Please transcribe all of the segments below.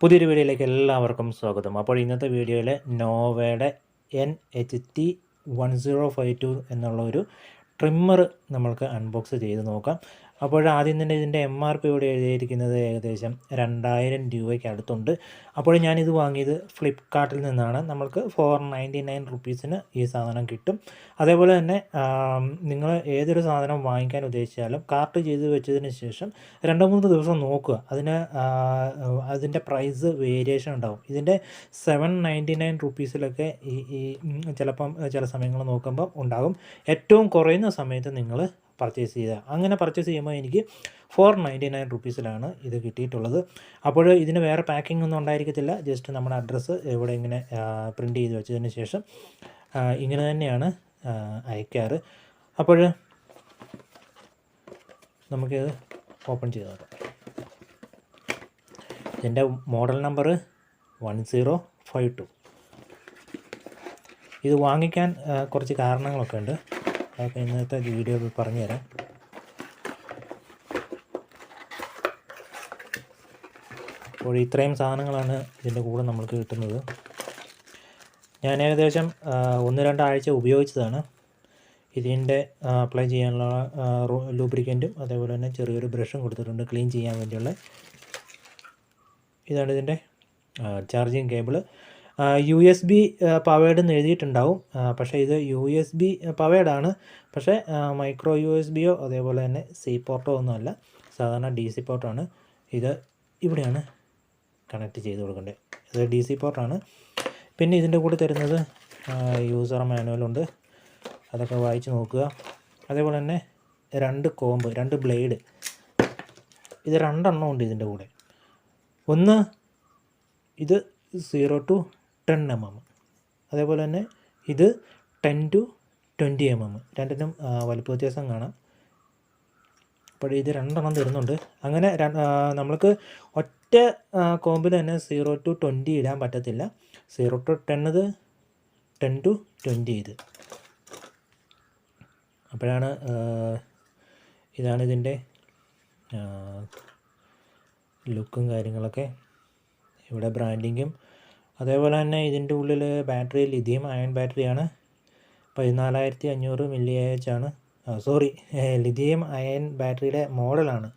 പുതിയൊരു വീഡിയോയിലേക്ക് എല്ലാവർക്കും സ്വാഗതം. അപ്പോൾ ഇന്നത്തെ വീഡിയോയിൽ നോവയുടെ NHT1052 എന്നുള്ള ഒരു ട്രിമ്മർ നമ്മൾക്ക് അൺബോക്സ് ചെയ്ത് നോക്കാം. അപ്പോൾ ആദ്യം തന്നെ ഇതിൻ്റെ MRP ഇവിടെ എഴുതിയിരിക്കുന്നത് ഏകദേശം 2000 രൂപയ്ക്ക് അടുത്തുണ്ട്. അപ്പോൾ ഞാനിത് വാങ്ങിയത് ഫ്ലിപ്കാർട്ടിൽ നിന്നാണ്. നമ്മൾക്ക് 499 റുപ്പീസിന് ഈ സാധനം കിട്ടും. അതേപോലെ തന്നെ നിങ്ങൾ ഏതൊരു സാധനം വാങ്ങിക്കാൻ ഉദ്ദേശിച്ചാലും കാർട്ട് ചെയ്ത് വെച്ചതിന് ശേഷം 2-3 ദിവസം നോക്കുക. അതിൻ്റെ പ്രൈസ് വേരിയേഷൻ ഉണ്ടാവും. ഇതിൻ്റെ 799 റുപ്പീസിലൊക്കെ ഈ ചിലപ്പം ചില സമയങ്ങൾ നോക്കുമ്പോൾ ഉണ്ടാകും. ഏറ്റവും കുറയുന്ന സമയത്ത് നിങ്ങൾ പർച്ചേസ് ചെയ്യുക. അങ്ങനെ പർച്ചേസ് ചെയ്യുമ്പോൾ എനിക്ക് 499 റുപ്പീസിലാണ് ഇത് കിട്ടിയിട്ടുള്ളത്. അപ്പോൾ ഇതിന് വേറെ പാക്കിംഗ് ഒന്നും ഉണ്ടായിരിക്കത്തില്ല. ജസ്റ്റ് നമ്മുടെ അഡ്രസ്സ് ഇവിടെ ഇങ്ങനെ പ്രിൻ്റ് ചെയ്ത് വെച്ചതിന് ശേഷം ഇങ്ങനെ തന്നെയാണ് അയക്കാറ്. അപ്പോൾ നമുക്കിത് ഓപ്പൺ ചെയ്ത് നോക്കാം. ഇതിൻ്റെ മോഡൽ നമ്പർ 1052. ഇത് വാങ്ങിക്കാൻ കുറച്ച് കാരണങ്ങളൊക്കെ ഉണ്ട്. അതൊക്കെ ഇന്നത്തെ വീഡിയോ പറഞ്ഞുതരാം. അപ്പോൾ ഇത്രയും സാധനങ്ങളാണ് ഇതിൻ്റെ കൂടെ നമ്മൾക്ക് കിട്ടുന്നത്. ഞാൻ ഏകദേശം 1-2 ആഴ്ച ഉപയോഗിച്ചതാണ്. ഇതിൻ്റെ അപ്ലൈ ചെയ്യാനുള്ള ലൂബ്രിക്കൻറ്റും അതേപോലെ തന്നെ ചെറിയൊരു ബ്രഷും കൊടുത്തിട്ടുണ്ട് ക്ലീൻ ചെയ്യാൻ വേണ്ടിയുള്ള. ഇതാണ് ഇതിൻ്റെ ചാർജിങ് കേബിൾ. USB പവേർഡ് എന്ന് എഴുതിയിട്ടുണ്ടാവും. പക്ഷേ ഇത് USB പവേർഡാണ്. പക്ഷേ മൈക്രോ USBയോ അതേപോലെ തന്നെ C പോർട്ടോ ഒന്നുമല്ല, സാധാരണ DC പോർട്ടാണ്. ഇത് ഇവിടെയാണ് കണക്ട് ചെയ്ത് കൊടുക്കേണ്ടത്. ഇത് DC പോർട്ടാണ്. പിന്നെ ഇതിൻ്റെ കൂടെ തരുന്നത് യൂസർ മാനുവലുണ്ട്. അതൊക്കെ വായിച്ച് നോക്കുക. അതേപോലെ തന്നെ 2 ബ്ലേഡ്, ഇത് 2 എണ്ണം ഉണ്ട് ഇതിൻ്റെ കൂടെ. ഒന്ന് ഇത് 0 to 10 mm, അതേപോലെ തന്നെ ഇത് 10 to 20 mm. രണ്ടിനും വലുപ്പ വ്യത്യാസം കാണാം. അപ്പോൾ ഇത് 2 എണ്ണം തരുന്നുണ്ട്. അങ്ങനെ നമ്മൾക്ക് ഒറ്റ കോമ്പിൽ തന്നെ 0 to 20 ഇടാൻ പറ്റത്തില്ല. 0 to 10 ഇത്, 10 to 20 ഇത്. അപ്പോഴാണ് ഇതാണ് ഇതിൻ്റെ ലുക്കും കാര്യങ്ങളൊക്കെ. ഇവിടെ ബ്രാൻഡിങ്ങും അതേപോലെ തന്നെ ഇതിൻ്റെ ഉള്ളിൽ ബാറ്ററി ലിഥിയം അയൺ ബാറ്ററിയാണ്. 14500 mAh ആണ്. ലിഥിയം അയൺ ബാറ്ററിയുടെ മോഡലാണ്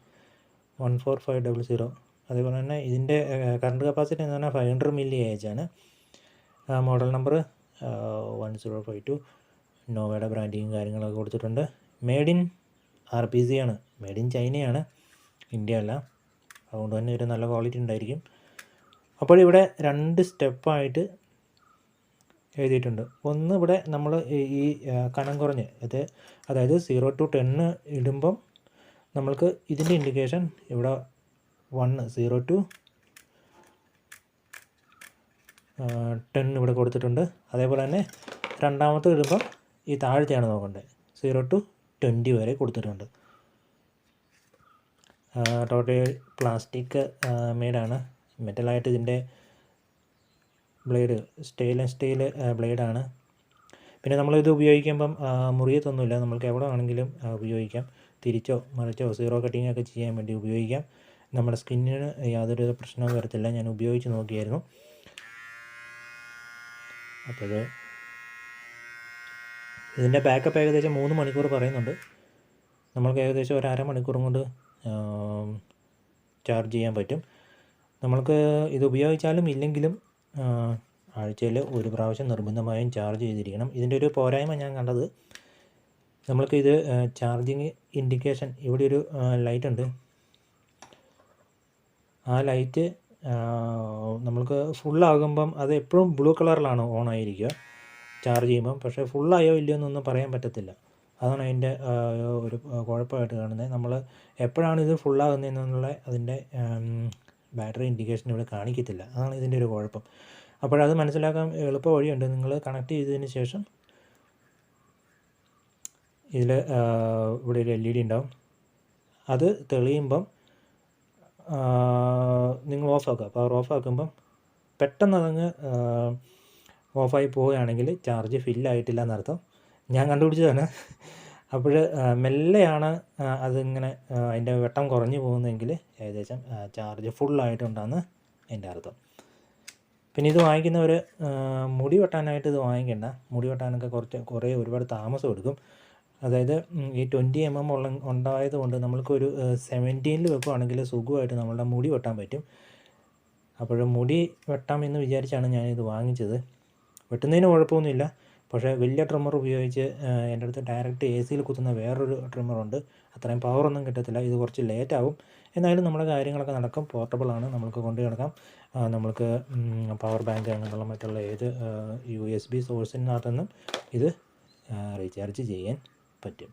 14500. അതേപോലെ തന്നെ ഇതിൻ്റെ കറണ്ട് കപ്പാസിറ്റി എന്ന് പറഞ്ഞാൽ 500 mAh ആണ്. Model number 1052. നോവയുടെ ബ്രാൻഡിങ്ങും കാര്യങ്ങളൊക്കെ കൊടുത്തിട്ടുണ്ട്. മെയ്ഡ് ഇൻ RPC ആണ്, മെയ്ഡ് ഇൻ ചൈനയാണ്, ഇന്ത്യ അല്ല. അതുകൊണ്ട് തന്നെ ഒരു നല്ല ക്വാളിറ്റി ഉണ്ടായിരിക്കും. അപ്പോൾ ഇവിടെ 2 സ്റ്റെപ്പായിട്ട് എഴുതിയിട്ടുണ്ട്. ഒന്ന് ഇവിടെ നമ്മൾ ഈ കനം കുറഞ്ഞ് അതായത് 0 to 10 ഇടുമ്പം നമ്മൾക്ക് ഇതിൻ്റെ ഇൻഡിക്കേഷൻ ഇവിടെ 0 to 10 ഇവിടെ കൊടുത്തിട്ടുണ്ട്. അതേപോലെ തന്നെ രണ്ടാമത്തെ ഇടുമ്പം ഈ താഴത്തെയാണ് നോക്കേണ്ടത്, 0 to 20 വരെ കൊടുത്തിട്ടുണ്ട്. ടോട്ടൽ പ്ലാസ്റ്റിക് മെയ്ഡാണ്, മെറ്റലായിട്ട് ഇതിൻ്റെ ബ്ലേഡ് സ്റ്റെയിൻലെസ് സ്റ്റീൽ ബ്ലേഡാണ്. പിന്നെ നമ്മളിത് ഉപയോഗിക്കുമ്പം മുറിയത്തൊന്നുമില്ല, നമ്മൾക്ക് എവിടെ വേണമെങ്കിലും ഉപയോഗിക്കാം. തിരിച്ചോ മറിച്ചോ സീറോ കട്ടിങ് ഒക്കെ ചെയ്യാൻ വേണ്ടി ഉപയോഗിക്കാം. നമ്മുടെ സ്കിന്നിന് യാതൊരു പ്രശ്നവും വരത്തില്ല. ഞാൻ ഉപയോഗിച്ച് നോക്കിയായിരുന്നു. അപ്പോൾ ഇതിൻ്റെ ബാക്കപ്പ് ഏകദേശം 3 മണിക്കൂർ പറയുന്നുണ്ട്. നമ്മൾക്ക് ഏകദേശം ഒരു അരമണിക്കൂറും കൊണ്ട് ചാർജ് ചെയ്യാൻ പറ്റും. നമ്മൾക്ക് ഇത് ഉപയോഗിച്ചാലും ഇല്ലെങ്കിലും ആഴ്ചയിൽ ഒരു പ്രാവശ്യം നിർബന്ധമായും ചാർജ് ചെയ്തിരിക്കണം. ഇതിൻ്റെ ഒരു പോരായ്മ ഞാൻ കണ്ടത്, നമ്മൾക്ക് ഇത് ചാർജിങ് ഇൻഡിക്കേഷൻ ഇവിടെ ഒരു ലൈറ്റ് ഉണ്ട്. ആ ലൈറ്റ് നമ്മൾക്ക് ഫുള്ളാകുമ്പം അത് എപ്പോഴും ബ്ലൂ കളറിലാണ് ഓൺ ആയിരിക്കുക ചാർജ് ചെയ്യുമ്പം. പക്ഷേ ഫുള്ളായോ ഇല്ലയോ എന്നൊന്നും പറയാൻ പറ്റത്തില്ല. അതാണ് അതിൻ്റെ ഒരു കുഴപ്പമായിട്ട് കാണുന്നത്. നമ്മൾ എപ്പോഴാണ് ഇത് ഫുള്ളാകുന്നതെന്നുള്ള അതിൻ്റെ ബാറ്ററി ഇൻഡിക്കേഷൻ ഇവിടെ കാണിക്കത്തില്ല. അതാണ് ഇതിൻ്റെ ഒരു കുഴപ്പം. അപ്പോഴത് മനസ്സിലാക്കാൻ എളുപ്പ വഴിയുണ്ട്. നിങ്ങൾ കണക്ട് ചെയ്തതിന് ശേഷം ഇതിൽ ഇവിടെ ഒരു LED ഉണ്ടാവും. അത് തെളിയുമ്പം നിങ്ങൾ ഓഫാക്കുക. പവർ ഓഫാക്കുമ്പം പെട്ടെന്ന് അതങ്ങ് ഓഫായി പോവുകയാണെങ്കിൽ ചാർജ് ഫില്ലായിട്ടില്ല എന്നർത്ഥം. ഞാൻ കണ്ടുപിടിച്ചതാണ്. അപ്പോൾ മെല്ലെയാണ് അതിങ്ങനെ അതിൻ്റെ വെട്ടം കുറഞ്ഞു പോകുന്നതെങ്കിൽ ഏകദേശം ചാർജ് ഫുള്ളായിട്ടുണ്ടെന്ന് എൻ്റെ അർത്ഥം. പിന്നെ ഇത് വാങ്ങിക്കുന്നവർ മുടി വെട്ടാനായിട്ട് ഇത് വാങ്ങിക്കേണ്ട. മുടി വെട്ടാനൊക്കെ ഒരുപാട് താമസം എടുക്കും. അതായത് ഈ 20 mm ഉണ്ടായത് കൊണ്ട് നമ്മൾക്കൊരു 17 വെക്കുകയാണെങ്കിൽ സുഖമായിട്ട് നമ്മളുടെ മുടി വെട്ടാൻ പറ്റും. അപ്പോൾ മുടി വെട്ടാമെന്ന് വിചാരിച്ചാണ് ഞാനിത് വാങ്ങിച്ചത്. വെട്ടുന്നതിന് കുഴപ്പമൊന്നുമില്ല. പക്ഷേ വലിയ ട്രിമ്മർ ഉപയോഗിച്ച് എൻ്റെ അടുത്ത് ഡയറക്റ്റ് AC-യിൽ കുത്തുന്ന വേറൊരു ട്രിമ്മറുണ്ട്. അത്രയും പവറൊന്നും കിട്ടത്തില്ല. ഇത് കുറച്ച് ലേറ്റാവും. എന്നാലും നമ്മുടെ കാര്യങ്ങളൊക്കെ നടക്കും. പോർട്ടബിളാണ്, നമുക്ക് കൊണ്ട് നടക്കാം. നമ്മൾക്ക് പവർ ബാങ്ക് അങ്ങനെയുള്ള മറ്റുള്ള ഏത് USB സോഴ്സിനകത്തുനിന്നും ഇത് റീചാർജ് ചെയ്യാൻ പറ്റും.